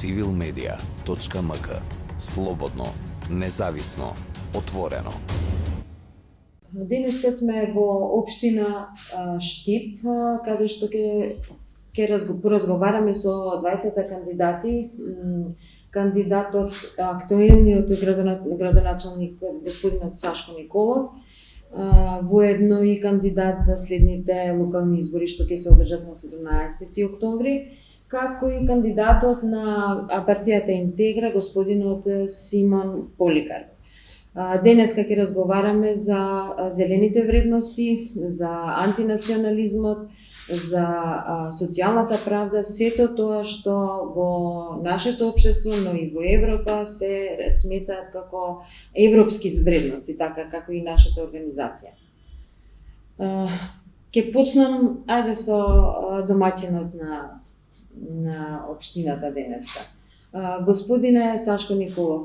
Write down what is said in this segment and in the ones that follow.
civilmedia.mk. Слободно, независно, отворено. Денеска сме во општина Штип, каде што ќе поразговараме со двајцата кандидати. Кандидатот, актуелниот градоначалник господинот Сашко Николов, воедно и кандидат за следните локални избори што ќе се одржат на 17 октомври, како и кандидатот на партијата Интегра, господинот Симон Поликар. Денеска ќе разговараме за зелените вредности, за антинационализмот, за социјалната правда, сето тоа што во нашето општество, но и во Европа се сметаат како европски вредности, така како и нашата организација. Ќе почнам со домаќинот на општината денеска. Господине Сашко Николов,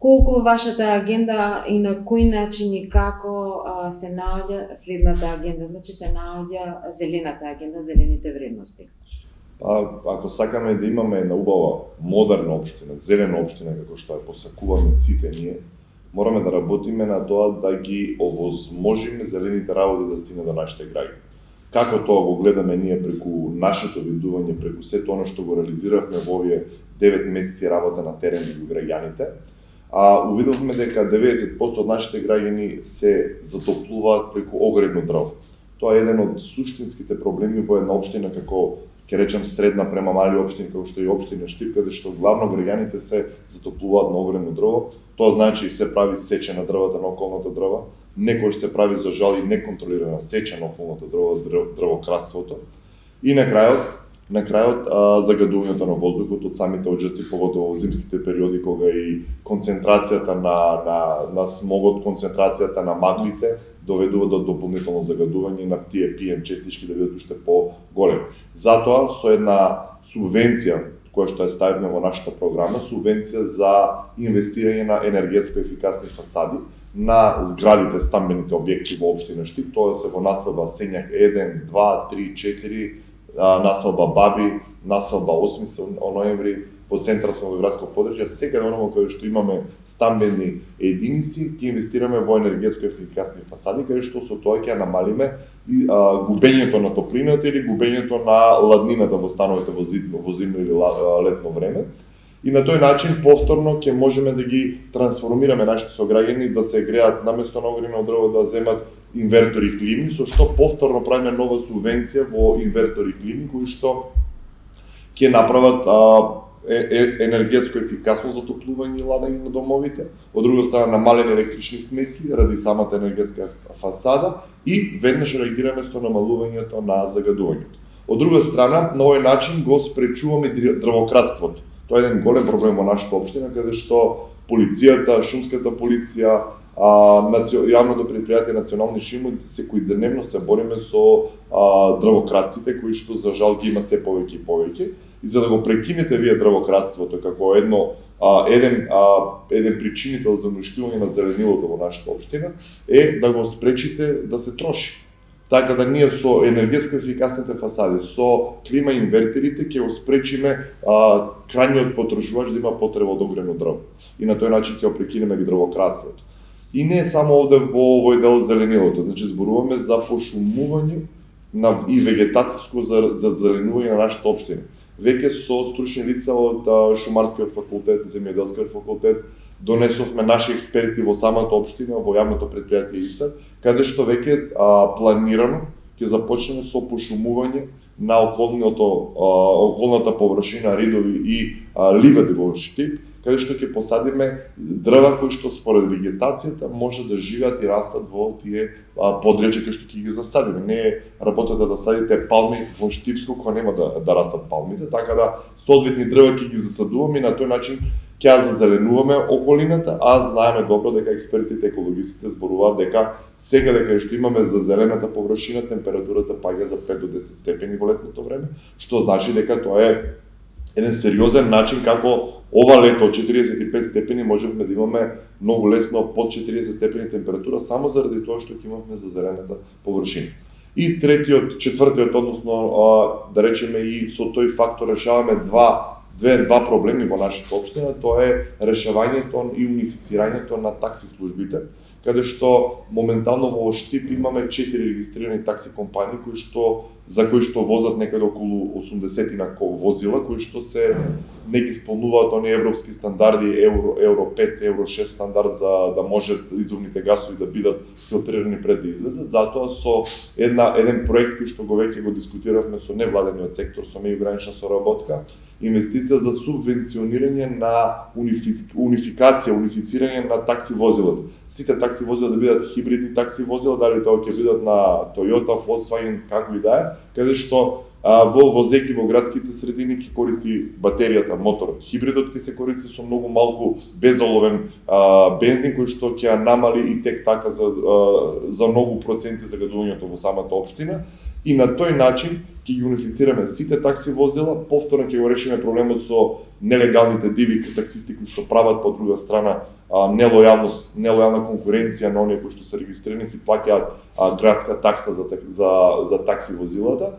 колку вашата агенда и на кој начин и како се наоѓа следната агенда, значи се наоѓа зелената агенда, зелените вредности? Ако сакаме да имаме една убава, модерна општина, зелена општина, како што ја посакуваме сите ние, мораме да работиме на тоа да ги овозможиме зелените работи да стигнат до нашите граѓани. Како тоа го гледаме ние преку нашето видување, преку сето оно што го реализиравме во овие 9 месеци работа на терен меѓу граѓаните, увидовме дека 90% од нашите граѓани се затоплуваат преку огревно дрво. Тоа е еден од суштинските проблеми во една општина како, ќе речем, средна према мали општини, како што е општина Штип, каде што главно граѓаните се затоплуваат на огревно дрво. Тоа значи се прави сеча на дрвата на околната дрва, некој се прави за жал и неконтролирана сеча на околната дрва, дрвокрасството. И на крајот загадувањето на воздухот од самите оджаци, поготово во зимските периоди кога и концентрацијата на смогот, концентрацијата на маглите доведува до дополнително загадување на тие PM честички да бидат уште по-големи. Затоа со една субвенција која што ја ставивме во нашата програма, субвенција за инвестирање на енергетско ефикасни фасади на зградите, стамбените објекти во општина Штип, тоа се во населба Сењак 1, 2, 3, 4, населба Баби, населба 8 ноември, во централно градско подружје, секаде ономо каде што имаме стамбени единици, ќе инвестираме во енергетско ефикасни фасади, каде што со тоа ќе намалиме губењето на топлината или губењето на ладнината во становите во зимно или летно време. И на тој начин повторно ќе можеме да ги трансформираме нашите сограѓани да се греат наместо на огревно дрво да земат инвертори клими, со што повторно правиме нова субвенција во инвертори клими кои што ќе направат енергетско ефикасно затоплување и ладење на домовите, од друга страна намалени електрични сметки ради самата енергетска фасада и веднаш реагираме со намалувањето на загадувањето. Од друга страна, на овој начин го спречуваме дрвократството. Тоа е еден голем проблем во нашата општина, каде што полицијата, шумската полиција, јавното предпријатие Национални шуми секојдневно се бориме со дрвократците кои што за жал ги има се повеќе и повеќе. И за да го прекинете вие дрвократството како еден причинител за уништување на зеленилото во нашата општина е да го спречите да се троши. Така да ние со енергетско ефикасните фасади, со клима инвертерите ќе го спречиме крајниот потрошувач да има потреба од огревно дрво. И на тој начин ќе го прекинеме ги дрвокрасството. И не само овде во овој дел зеленилото, значи зборуваме за пошумување и вегетацијско за зеленување на нашата општина. Веќе со стручни лица од Шумарскиот факултет, Земјоделскиот факултет, донесовме наши експерти во самата општина, во јавното предпријатие ИСА, каде што веќе планирано ќе започнеме со пошумување на околната површина, ридови и ливади во Штип, каде што ќе посадиме дрва кои што според вегетацијата може да живеат и растат во тие подречја кои што ќе ги засадиме. Не е работата да садите палми во Штипско кога нема да растат палмите, така да соодветни дрва ќе ги засадуваме и на тој начин ќе ја зазеленуваме околината, а знаеме добро дека експертите екологистите зборуваат дека секаде каде што имаме зазелената површина, температурата паѓа за 5 до 10 степени во летното време, што значи дека тоа е еден сериозен начин како ова лето од 45 степени можевме да имаме многу лесно под 40 степени температура само заради тоа што ќе имавме зазелената површина. И четвртиот, односно да речеме и со тој фактор решаваме два два проблеми во нашата општина, тоа е решавањето и унифицирањето на такси службите, каде што моментално во Штип имаме 4 регистрирани такси компании за кои што возат некаде околу 80 возила, кои што не ги исполнуваат оние европски стандарди Евро 5, Евро 6 стандард за да може издувните гасови да бидат филтрирани пред да излезат. Затоа со еден проект кој што веќе го дискутиравме со невладениот сектор, со меѓугранична соработка, инвестиција за субвенционирање на унифицирање на такси возилата. Сите такси возила да бидат хибридни такси возила, дали тоа ќе бидат на Toyota, Volkswagen, како и да е, каде што возејќи во градските средини ќе користи батеријата, мотор. Хибридот ќе се користи со многу малку безоловен бензин кој што ќе намали и тек така за многу проценти загадувањето во самата општина. И на тој начин ќе ги унифицираме сите такси возила, повторно ќе го решиме проблемот со нелегалните диви таксисти кои што прават по друга страна нелојална конкуренција на оние кои што се регистрирани, си плаќаат градска такса за такси возилата.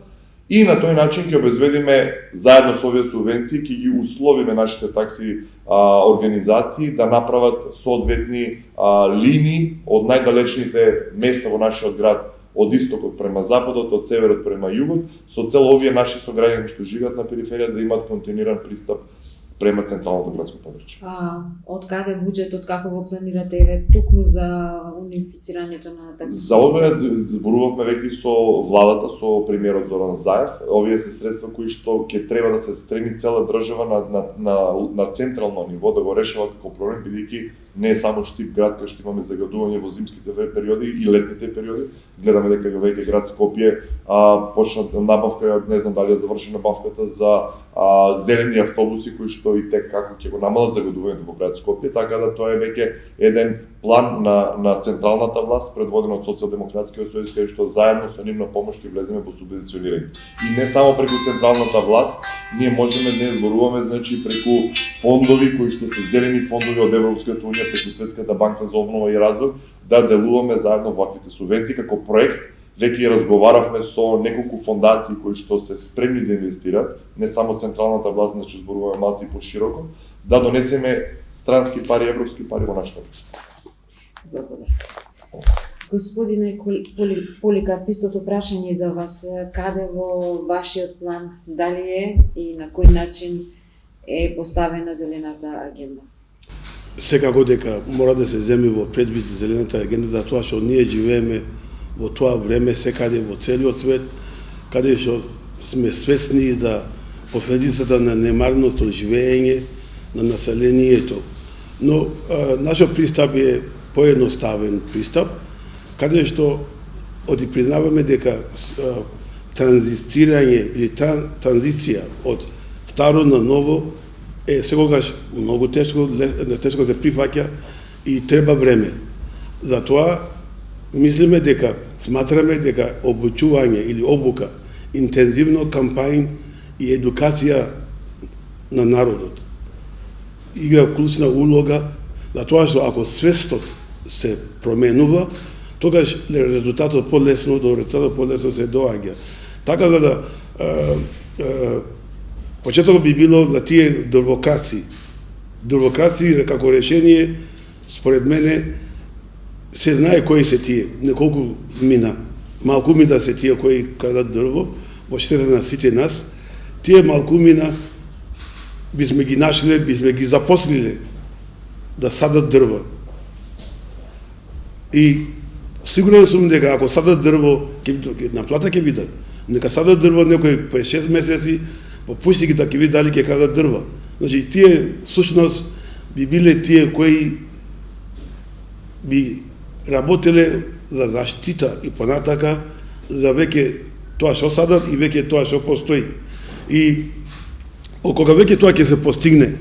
И на тој начин ќе обезбедиме заедно со овие субвенции, ќе ги условиме нашите такси организации да направат соодветни линии од најдалечните места во нашиот град, од истокот према западот, од северот према југот, со цел овие наши сограѓани што живеат на периферија да имаат континуиран пристап према централното градско подрачје. Од каде буџетот, како го планирате еве токму за унифицирањето на такси? За овие зборувавме веќе со владата, со премиерот Зоран Заев. Овие се средства кои што ќе треба да се стреми цела држава на централно ниво да го решава како проблем, бидејќи не е само Штип град кај што имаме загадување во зимските периоди и летните периоди. Гледаме дека веќе град Скопје почна набавка, не знам дали е завршена набавката за зелени автобуси кои што и тек како ќе го намалат загадувањето во град Скопје, така да тоа е веќе еден план на централната власт предводен од Социјалдемократскиот сојуз кај што заедно со нивна помош ќе влеземе во субвенционирање. И не само преку централната власт, ние можеме да зборуваме преку фондови кои што се зелени фондови од Европската унија, преку Светската банка за обнова и развој, да делуваме заедно во ваквите субвенции како проект. Веќе разговаравме со неколку фондации кои што се спремни да инвестираат, не само централната власт, значи зборуваме малку пошироко, да донесеме странски пари, европски пари во нашата општина. Благодарам. Господине Поликарп, истото прашање за вас. Каде во вашиот план, дали е и на кој начин е поставена зелената агенда? Секако дека мора да се земе во предвид зелената агенда, за тоа што ние живееме во тоа време секаде во целиот свет, каде што сме свесни за последицата на немарност од живење на населението. Но нашиот пристап е поедноставен пристап, каде што признаваме дека транзицирање или транзиција од старо на ново е секогаш многу тешко се прифаќа и треба време. Затоа сматраме дека обучување или обука, интензивно кампања и едукација на народот игра клучна улога, затоа што ако свестот се променува, тогаш резултатот полесно се доаѓа. Така за да почетокот би било за тие дрвокраци. Дрвокраци како решение, според мене, се знае кои се тие, неколку мина. Малку мина се тие кои крадат дрво, во штета на сите нас. Тие малку мина бисме ги нашле, бисме ги запослиле да садат дрво. И сигурен сум дека ако садат дрво, на плата ќе бидат. Нека садат дрво некој 5-6 месеци, по пуштиките ќе види дали ќе крадат дрва. Значи, тие сушност би биле тие кои би работеле за заштита и понатака за веќе тоа што садат и веќе тоа што постои. И кога веќе тоа ќе се постигне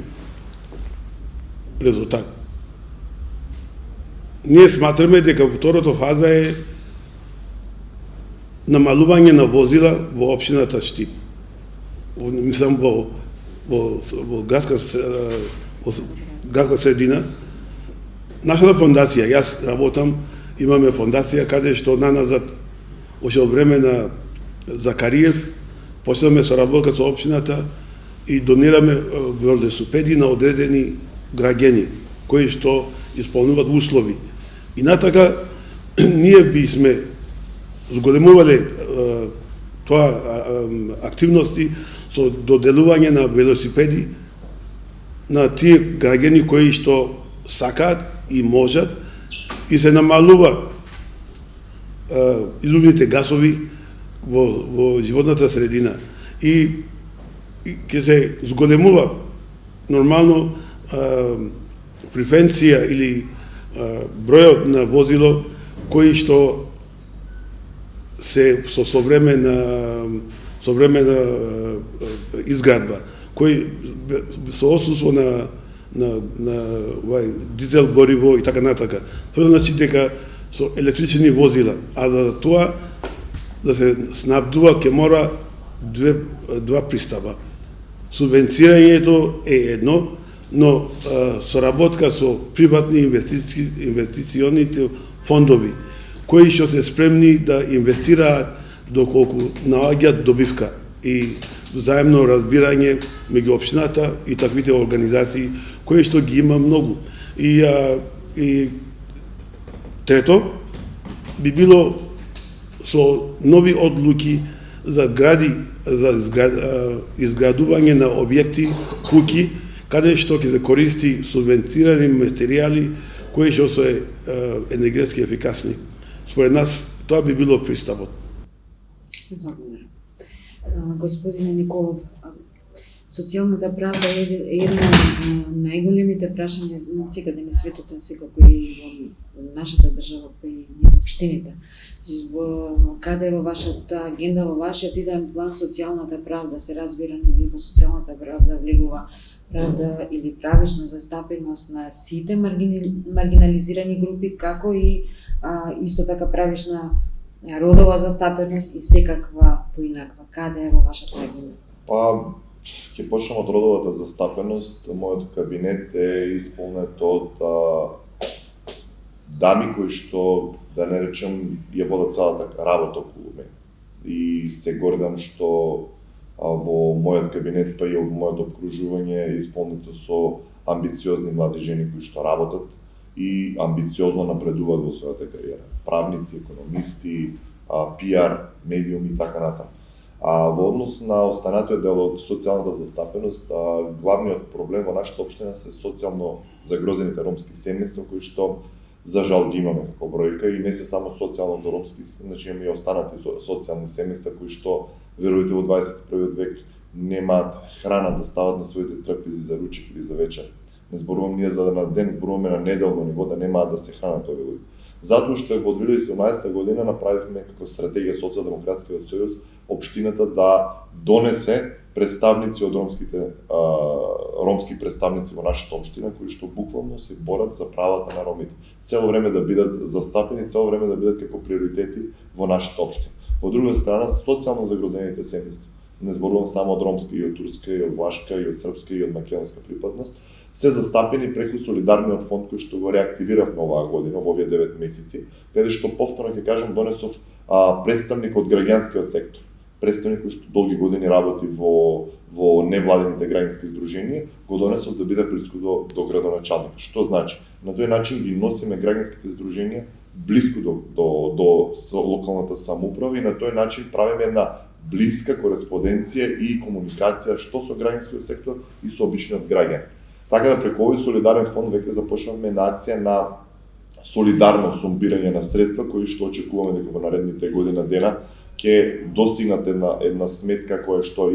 резултат, ние сматраме дека второто фаза е намалување на возила во општината Штип. Мислам во градска средина. Нашата фондација, јас работам, имаме фондација каде што наназад, уште од време на Закариев, почнавме со работа со општината, и донираме велосипеди на одредени граѓани кои што исполнуваат услови. И натака ние бисме зголемувале тоа активности со доделување на велосипеди на тие граѓани кои што сакаат и можат и се намалува илумните гасови во животната средина и ќе се зголемува нормално фреквенција или бројот на возило кои што се со современа изградба, кои со отсуство на дизел гориво и така натака. Тоа значи дека со електрични возила, а за тоа да се снабдува ќе мора два пристапа. Субвенцирањето е едно, но соработка со приватни инвестиционите фондови, кои што се спремни да инвестираат доколку наоѓаат добивка и взаемно разбирање меѓу општината и таквите организации кои што ги има многу. И трето би било со нови одлуки за изградување на објекти, куќи, каде што ќе се користи субвенцирани материјали кои што се енергетски ефикасни. Според нас тоа би било пристапот. Благодарам. Господине Николов, социјалната правда е една од најголемите прашања секаде на светот, секако и во нашата држава, па и низ општините. Каде во вашата агенда, во вашиот идеален план социјалната правда се разбира, нели во социјалната правда влегува правда или правична застапеност на сите маргинализирани групи, како и исто така правична родова застапеност и секаква поинаква. Каде е во вашата агенда? Па, ќе почнем од родовата застапеност. Мојот кабинет е исполнет од дами кои што, да не речем, ја водат целата работа околу мене. И се гордам што во мојот кабинет, па и во мојот обкружување е исполнето со амбициозни млади жени кои што работат и амбициозно напредуваат во својата кариера. Правници, економисти, пиар, медиуми и така натаму. Во однос на останатиот дел од социјалната застапеност, главниот проблем во нашата општина се социјално загрозените ромски семејства кои што за жал ги имаме како бројка и не се само социјално ромски, значи имаме и останати социјални семејства кои што верувате во 21 век немаат храна да стават на своите трапези за ручек или за вечер. Не зборувам ние за на ден, зборуваме на неделно ниво да немаат да се хранат овие луѓе. Затоа што во 2017 година направивме како стратегија Социјалдемократскиот сојуз општината да донесе представници од ромски представници во нашата општина кои што буквално се борат за правата на ромите. Цело време да бидат застапени, цело време да бидат како приоритети во нашата општина. Од друга страна, социјално загрозените семејства, не зборувам само од ромска и од турска и од влашка и од српска и од македонска припадност, се застапени преку солидарниот фонд кој што го реактивиравме оваа година, во овие 9 месеци, каде што повторно ќе кажам донесов представник од граѓанскиот сектор, представник кој што долги години работи во невладините граѓански здруженија, го донесов да биде блиску до градоначалникот. Што значи? На тој начин ги носиме граѓанските здруженија блиску до локалната самоуправа и на тој начин правиме една блиска кореспонденција и комуникација што со граѓанскиот сектор и со обичниот граѓан. Така да преку овој солидарен фонд веќе започнавме една акција на солидарно сумбирање на средства кои што очекуваме дека во наредните година дена ќе достигнат една сметка која што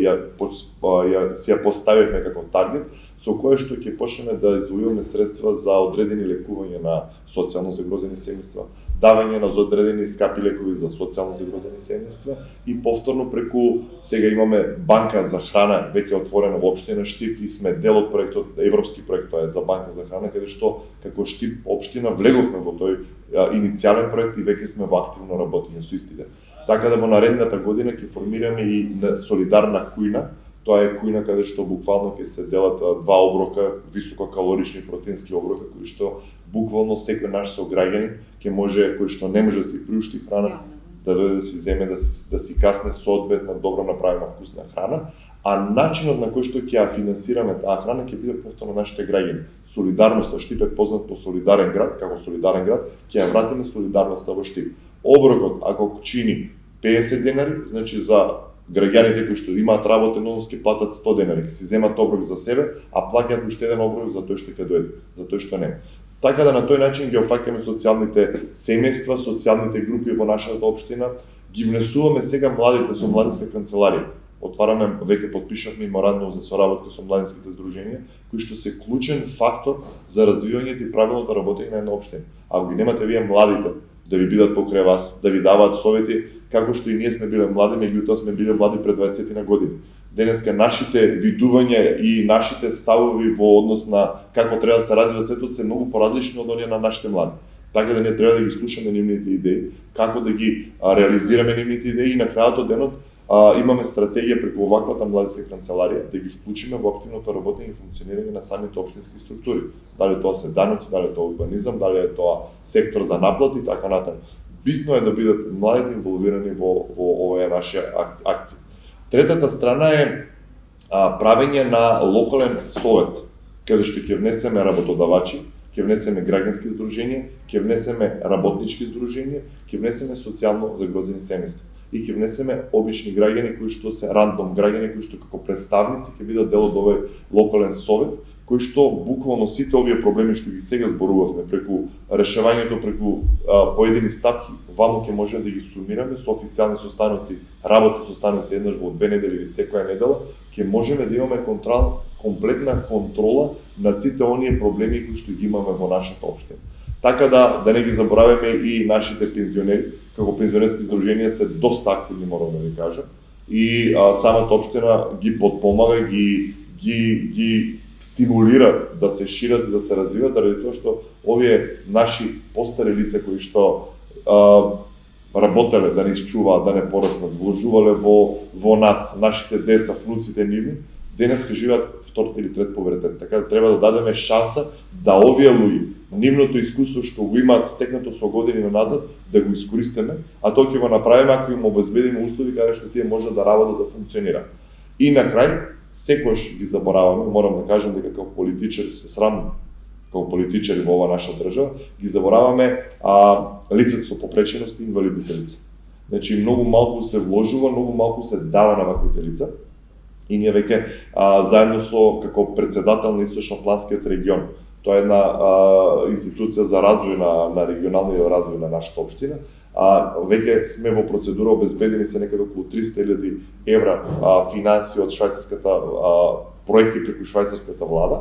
си ја поставивме како таргет, со која што ќе почнеме да издвојуваме средства за одредени лекувања на социјално загрозени семејства, давање на одредени скапи лекови за социјално загрозени семејства и повторно преку сега имаме банка за храна веќе отворена во општина Штип и сме дел од проектот, европски проект тоа е за банка за храна, каде што како Штип општина влеговме во тој иницијален проект и веќе сме во активно работење со истите. Така да во наредната година ќе формираме и солидарна кујна. Тоа е кујна каде што буквално ќе се делат два оброка, висококалорични протеински оброка, кои што буквално секој наш сограѓанин ќе може, кој што не може да си приушти храна, да дојде да си земе, да си касне соодветна добро направена вкусна храна, а начинот на кој што ќе ја финансираме таа храна ќе биде повторно нашите граѓани. Солидарноста, Штип е познат по солидарен град, како солидарен град, ќе ја вратиме солидарноста во Штип. Оброкот, ако чини 50 денари, значи за граѓаните кои што имаат работен однос ќе платат 100 денари, ќе си земат оброк за себе, а плаќаат уште еден оброк за тој што ќе дојде, за тој што не. Така да на тој начин ги офаќаме социјалните семејства, социјалните групи во нашата општина, ги внесуваме сега младите со младинска канцеларија. Отвараме, веќе подпишавме меморандум за соработка со младинските здруженија, кои што се клучен фактор за развивањето и правилното работење на една општина. Ако ги немате вие младите да ви бидат покрај вас, да ви даваат совети, како што и ние сме биле млади, меѓутоа сме биле млади пред 20 на години. Денеска нашите видувања и нашите ставови во однос на како треба да се развива светот се многу поразлични од оние на нашите млади. Така да ние треба да ги слушаме нивните идеи, како да ги реализираме нивните идеи и на крајот од денот имаме стратегија преку оваквата младинска канцеларија да ги вклучиме во активното работење и функционирање на самите општински структури. Дали тоа се даноци, дали тоа урбанизам, дали е тоа сектор за наплати и така натаму. Битно е да бидат младите инволвирани во оваа наша акција. Третата страна е правење на локален совет, каде што ќе внесеме работодавачи, ќе внесеме граѓански здруженија, ќе внесеме работнички здруженија, ќе внесеме социјално загрозени семејства и ќе внесеме обични граѓани кои што се рандом граѓани кои што како представници ќе бидат дел од овој локален совет, кои што буквално сите овие проблеми што ги сега зборувавме преку решавањето преку поедини стапки, ваму ќе може да ги сумираме со официјални состаноци, работни состаноци еднаш во 2 недели или секоја недела, ќе можеме да имаме комплетна контрола на сите оние проблеми кои што ги имаме во нашата општина. Така да не ги забораваме и нашите пензионери, како пензионерски здруженија се доста активни, морам да ви кажам, и самата општина ги подпомага, ги стимулира да се шират и да се развиват, заради тоа што овие наши постари лица кои што работеле да не исчуваат, да не пораснат, вложувале во нас, нашите деца, внуците нивни, денеска живеат втор или трет повертет. Така да треба да дадеме шанса да овие луѓе, нивното искуство што го имаат стекнато со години назад, да го искористиме, а тоа ќе го направиме ако им обезбедиме услови каде што тие можат да работат, да функционираат. И на крај, секогаш ги забораваме, морам да кажам дека како политичари се срамам, како политичари во ова наша држава, ги забораваме лицата со попреченост и инвалидните лица. Значи многу малку се вложува, многу малку се дава на ваквите лица. И ние веќе заедно со како председател на Источнопланскиот регион, тоа е една институција за развој на регионалниот развој на нашата општина, веќе сме во процедура, обезбедени се некаде околу 300.000 евра финанси од швајцарската проекти преку швајцарската влада,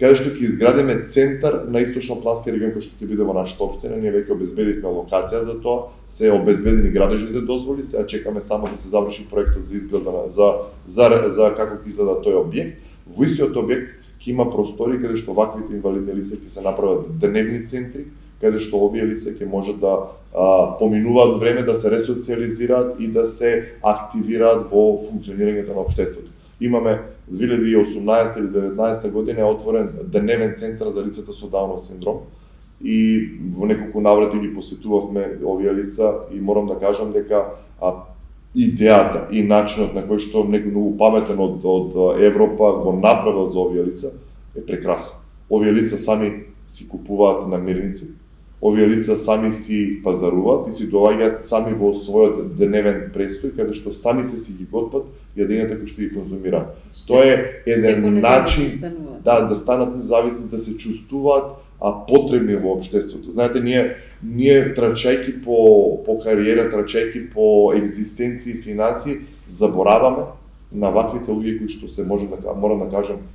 каде што ќе изградиме центар на Источноплански регион кој што ќе биде во нашата општина. Ние веќе обезбедивме локација за тоа, се обезбедени градежните дозволи, сега чекаме само да се заврши проектот за изгледа за како ќе изгледа тој објект. Во истиот објект ќе има простори каде што ваквите инвалидни лица ќе се направат дневни центри, каде што овие лица ќе можат да поминуваат време, да се ресоциализираат и да се активираат во функционирањето на општеството. Имаме 2018 или 2019 година е отворен дневен центар за лицата со Даунов синдром и во неколку наврати ги посетувавме овие лица и морам да кажам дека идејата и начинот на кој што некој многу паметен од Европа го направил за овие лица е прекрасен. Овие лица сами си купуваат намирници, овие лица сами си пазаруваат и си доаѓаат сами во својот дневен престој, каде што самите си ги готват јадењата кои што ги конзумираат. Тоа е еден начин да станат независни, да се чувствуваат потребни во општеството. Знаете, ние трчајки по кариера, трчајки по екзистенција и финанси, забораваме на ваквите луѓе кои што се морам да кажам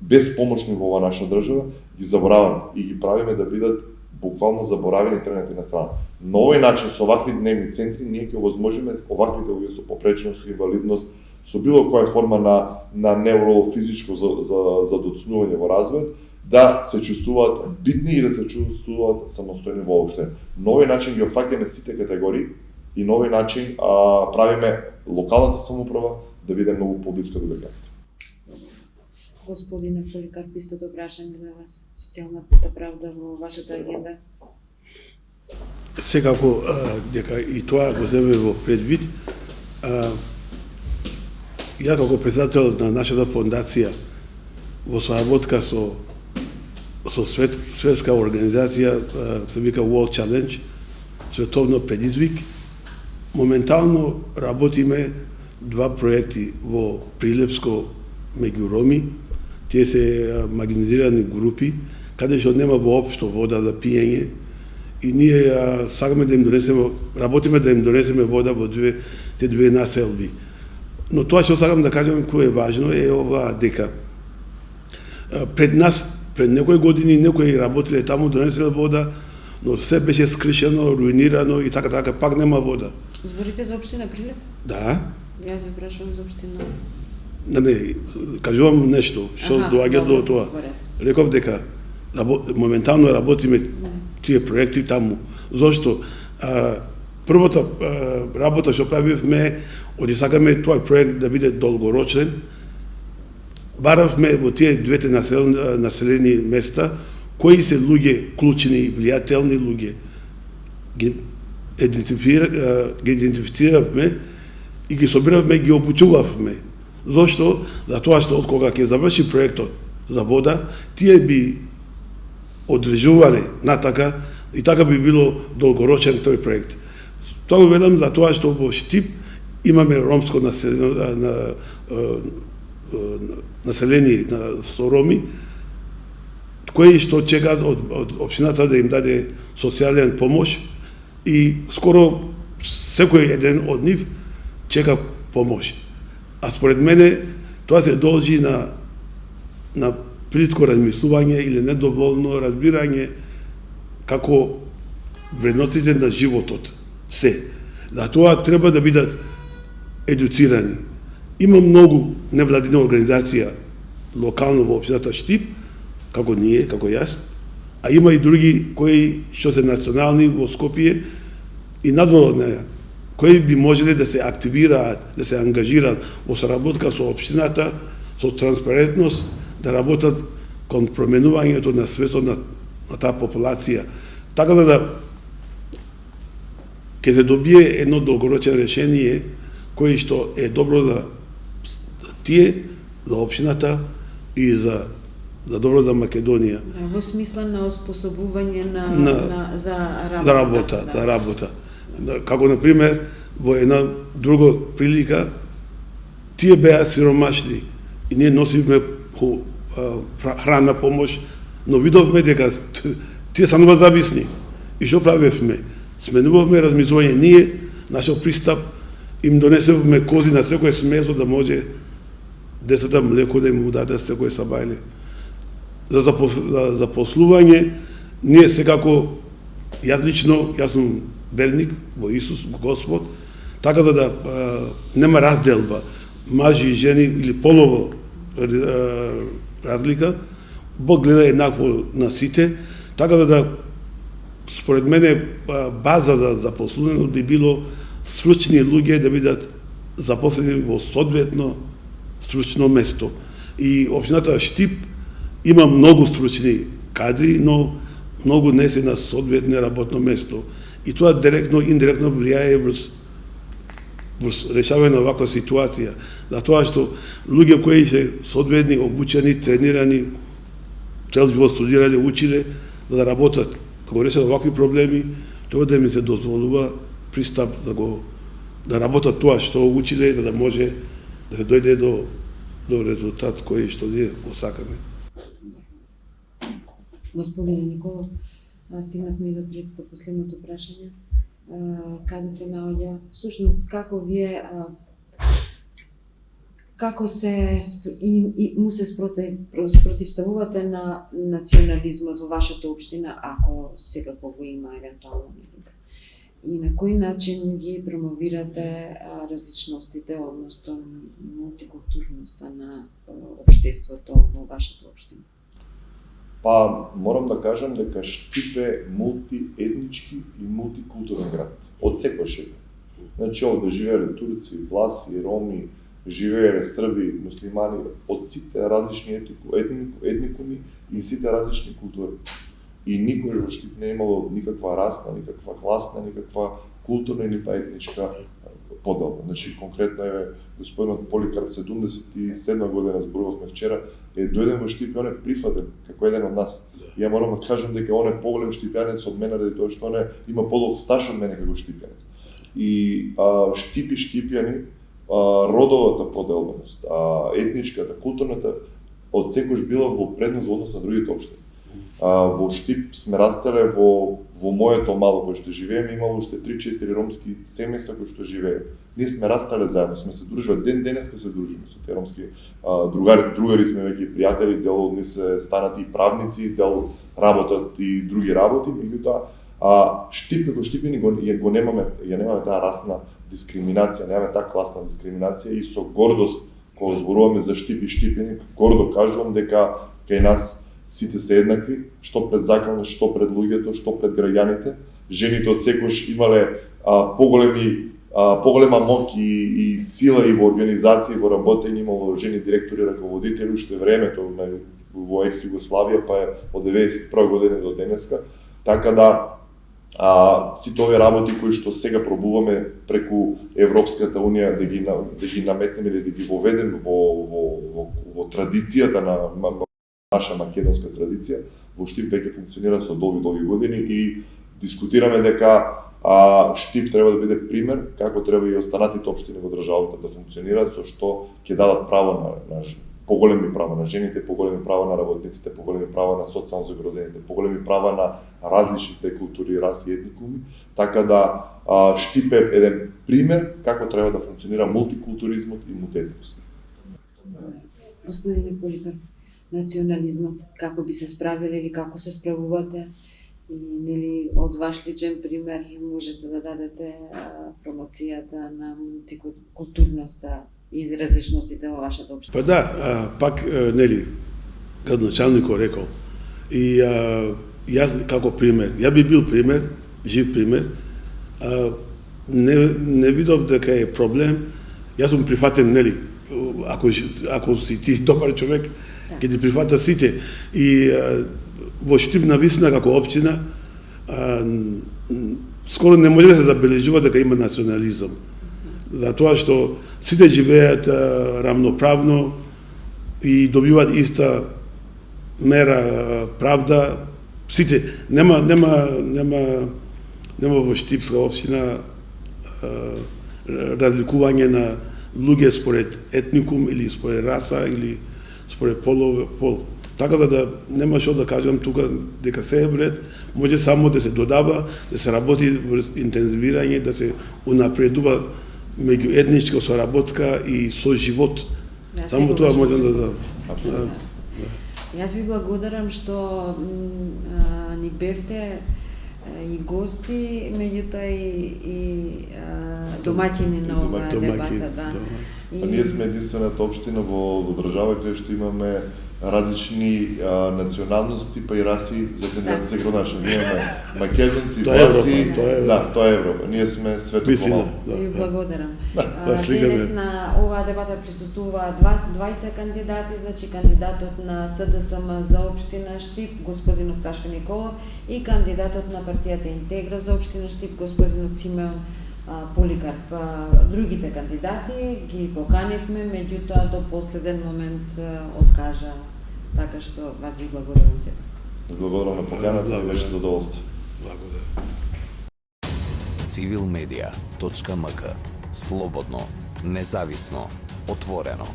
безпомошни во оваа наша држава, ги забораваме и ги правиме да бидат буквално заборавени и тргнати на страна. На овој начин со овакви дневни центри ние ќе овозможиме оваквите луѓе со попреченост и инвалидност, со било која форма на неврофизичко задоцнување во развојот, да се чувствуваат битни и да се чувствуваат самостојни воопште. На овој начин ги опфаќаме сите категории и на овој начин правиме локалната самоуправа да биде многу поблиска до граѓаните. Господине Поликарп, истото прашање за вас, социјалната правда во вашата агенда? Секако дека и тоа го земе во предвид, ја како председател на нашата фондација во соработка со светска организација се вика World Challenge, световно предизвик, моментално работиме два проекти во Прилепско меѓу роми. Тие се маргинизирани групи каде што нема воопшто вода за пиење и ние сакаме да им донесеме, работиме да им донесеме вода во те две населби. Но тоа што сакам да кажам кој е важно е ова дека пред нас, пред некои години некои работиле таму, донеселе вода, но се беше скршено, руинирано и така, пак нема вода. Зборите за општина Прилеп? Да. Јас ви прашувам за општина. Не, кажувам нешто што доаѓа до тоа. Реков дека моментално работиме тие проекти таму. Зошто? Првата работа што правивме, оди сакаме тој проект да биде долгорочен, баравме во тие двете населени места кои се луѓе клучни, влијателни луѓе. Ги идентифициравме и ги собиравме, ги обучувавме. Зошто? Затоа што од кога ќе заврши проектот за вода, тие би одржувале натака и така би било долгорочен тој проект. Тоа го велам затоа што во Штип имаме ромско население со роми, кои што чекаат од општината да им даде социјален помош и скоро секој еден од нив чека помош. А според мене тоа се должи на плитко размислување или недоволно разбирање како вредностите на животот се. Затоа треба да бидат едуцирани. Има многу невладина организација локално во општината Штип, како ние, како јас, а има и други кои што се национални во Скопје и надвор од неја, кои би можеле да се активираат, да се ангажираат во соработка со општината, со транспарентност, да работат кон променувањето на свесот на таа популација, така да ќе се добие едно долгорочно решение кој што е добро за тие, за општината и за добро за Македонија. Да, во смисла на оспособување за работа. Како на пример во една друга прилика тие беа сиромашни и ние носивме храна помош, но видовме дека тие станува зависни. И што правевме? Сменувавме размислување. Ние, нашиот пристап, им донесевме кози на секој смесо да може децата млеко да им даде секој сабајле. За запослување, ние секако, јас лично, јас сум верник во Исус, во Господ, така да нема разделба, мажи и жени или полово разлика, Бог гледа еднакво на сите, така да според мене база за запослување би било стручни луѓе да бидат запослени во соодветно стручно место. И општината Штип има многу стручни кадри, но многу не се на соодветно работно место. И тоа директно, индиректно влијае врз решавање на ваква ситуација. Затоа што луѓе кои се соодветни, обучени, тренирани, цел живот студирале, училе, да работат, да го решат вакви проблеми, тоа да ми се дозволува пристап да работат тоа што училе, да може да се дојде до резултат кој што ние го сакаме. Господине Николов, стигнавме и до третото, последното прашање. Каде се наоѓа, всушност како вие како му се спротивставувате на национализмот во вашата општина, ако секако го има евентуално, и на кој начин ги промовирате различностите, односно мултикултурноста на општеството во вашата општина? Па, морам да кажам дека Штип е мултиетнички и мултикултурен град. Од секој. Значи, овде живееле турци, власи, роми, живееле срби, муслимани, од сите различни етникуми и сите различни култури. И никој во Штип не имало никаква расна, никаква класна, никаква културна или па етничка поделба. Значи, конкретно е господинот Поликарп, 77 година зборувавме вчера, е дојден во Штип и он е прифатен како еден од нас. Ја морам да кажам дека он е поголем штипјанец од мене, заради тоа што он има подолг стаж од мене како штипјанец. И Штип и штипјани, родовата поделбеност, етничката, културната, од секојаш била во предност во однос на другите општини. Во Штип сме растеле во моето мало кој што живееме, имало уште 3-4 ромски семејства кои што живееме. Ние сме растеле заедно, сме се дружеле, денеска се дружиме со тие ромски другари сме веќе пријатели, дел од нив се станати и правници, дел работат и други работи, меѓутоа Штип како штипини го немаме таа расна дискриминација, немаме таа класна дискриминација и со гордост кога зборуваме за Штип и штипини, гордо кажувам дека кај нас сите се еднакви, што пред законот, што пред луѓето, што пред граѓаните. Жените од секојаш имале поголема моќ и сила и во организација, и во работење, имало жени директори, раководители, уште времето во екс Југославија, па е од 91 година до денеска. Така да, сите овие работи кои што сега пробуваме преку Европската Унија да ги наметнеме или да ги воведеме во традицијата на наша македонска традиција, во Штип веќе функционира со долги години и дискутираме дека Штип треба да биде пример како треба и останатите општини во државата да функционираат, со што ќе дадат право на поголеми права на жените, поголеми права на работниците, поголеми права на социјално загрозените, поголеми права на различните култури, раси и етникуми, така да Штип е еден пример како треба да функционира мултикултуризмот и мултиетникост. Господине Поликарп, национализмот, како би се справиле или како се справувате? И нели од ваш личен пример можете да дадете промоцијата на мултикултурноста и различностите во вашата општина? Па да, пак нели градоначалникот рекол и јас како пример, ја би бил пример, жив пример, не видов дека е проблем. Јас сум прифатен, нели, ако си ти добар човек, ќе ти прифата сите. И во Штип навистина како општина скоро не може да се забележува дека има национализам. Затоа што сите живеат рамноправно и добиваат иста мера правда. Сите нема во Штипска општина разликување на луѓе според етникум или според раса или според пол. Така да нема што да кажам тука дека се е вред, може само да се додава, да се работи во интензивирање, да се унапредува меѓуетничка соработка и соживот. Само тоа може да. Јас ви благодарам што ни бевте и гости, меѓутоа и домаќини на оваа дебата. Да. Ние сме единствената општина во држава кај што имаме различни националности па и раси за кандидати за градоначалник. Ние имаме македонци, власи, тоа е Европа. Ние сме светот помало. Ви благодарам. Денес Денес на оваа дебата присуствуваат двајца кандидати, значи кандидатот на СДСМ за општина Штип, господинот Сашко Николов, и кандидатот на партијата Интегра за општина Штип, господинот Симеон Поликарп. Другите кандидати ги поканивме, меѓутоа до последен момент откажа, така што вас ви благодарам сепак. Благодарам на поканата и беше задоволство. Благодарам. civilmedia.mk. Слободно, независно, отворено.